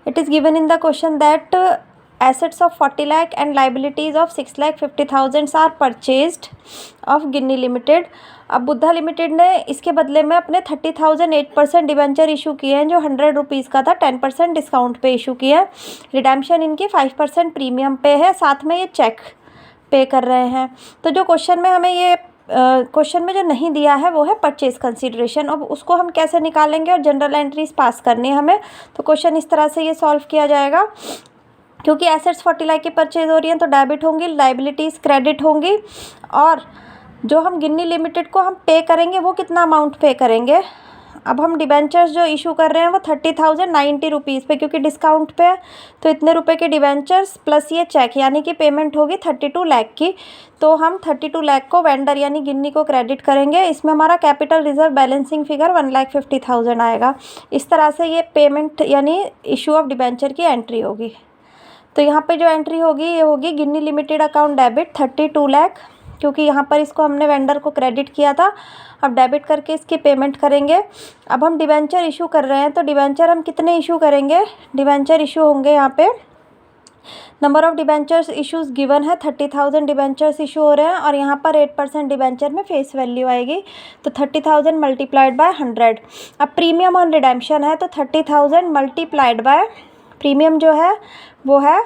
It is given in the question that assets of 40 lakh and liabilities of 6,50,000 are purchased of Ginni limited. अब Buddha limited ने इसके बदले में अपने 30,000 8% debenture issue किए हैं जो 100 रुपीज़ का था, 10% डिस्काउंट पे इशू किया है। रिडेम्पशन इनकी 5% प्रीमियम पे है, साथ में ये चेक पे कर रहे हैं। तो जो क्वेश्चन में हमें ये क्वेश्चन में जो नहीं दिया है वो है परचेज कंसीडरेशन। अब उसको हम कैसे निकालेंगे और जनरल एंट्रीज पास करनी है हमें। तो क्वेश्चन इस तरह से ये सॉल्व किया जाएगा, क्योंकि एसेट्स 40 लाख की परचेज हो रही हैं तो डेबिट होंगी, लाइबिलिटीज़ क्रेडिट होंगी, और जो हम गिन्नी लिमिटेड को हम पे करेंगे वो कितना अमाउंट पे करेंगे। अब हम डिबेंचर्स जो इशू कर रहे हैं वो 30,000 90 रुपीज़ पे, क्योंकि डिस्काउंट पे है तो इतने रुपए के डिबेंचर्स प्लस ये चेक, यानी कि पेमेंट होगी 32 लाख की। तो हम 32 लाख को वेंडर यानी गिन्नी को क्रेडिट करेंगे। इसमें हमारा कैपिटल रिजर्व बैलेंसिंग फिगर 1,50,000 आएगा। इस तरह से ये पेमेंट यानी इशू ऑफ डिबेंचर की एंट्री होगी। तो यहाँ पे जो एंट्री होगी ये होगी Ginni limited account debit 32 lakh, क्योंकि यहाँ पर इसको हमने वेंडर को क्रेडिट किया था। अब डेबिट करके इसकी पेमेंट करेंगे। अब हम डिबेंचर इशू कर रहे हैं तो डिबेंचर हम कितने इशू करेंगे। डिबेंचर इशू होंगे यहाँ पे, number of debentures issues given है 30,000 डिबेंचर्स इशू हो रहे हैं, और यहाँ पर 8% डिबेंचर में फेस वैल्यू आएगी। तो 30,000 मल्टीप्लाइड बाय 100। अब प्रीमियम ऑन रिडेम्पशन है तो 30,000 मल्टीप्लाइड बाय प्रीमियम जो है वो है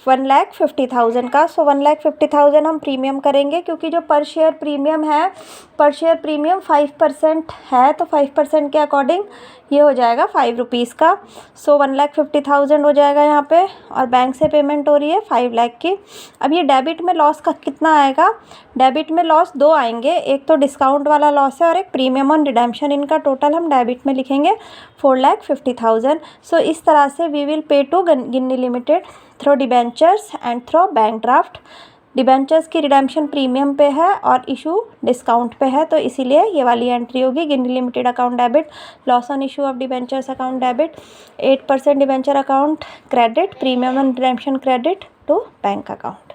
1,50,000 का। सो 1,50,000 हम प्रीमियम करेंगे, क्योंकि जो पर शेयर प्रीमियम है, पर शेयर प्रीमियम 5% है, तो 5% के अकॉर्डिंग ये हो जाएगा 5 रुपीज़ का। सो 1,50,000 हो जाएगा यहाँ पे, और बैंक से पेमेंट हो रही है 5 लाख की। अब ये डेबिट में लॉस का कितना आएगा। डेबिट में लॉस दो आएंगे, एक तो डिस्काउंट वाला लॉस है और एक प्रीमियम ऑन रिडेम्पशन। इनका टोटल हम डेबिट में लिखेंगे 4,50,000। सो इस तरह से we will pay to Ginni limited through debentures and through bank draft. Debentures की रिडेम्पशन प्रीमियम पे है और इशू डिस्काउंट पे है, तो इसीलिए ये वाली एंट्री होगी Ginni limited account debit, loss on issue of debentures account debit, 8% debenture account credit, premium on redemption credit to bank account.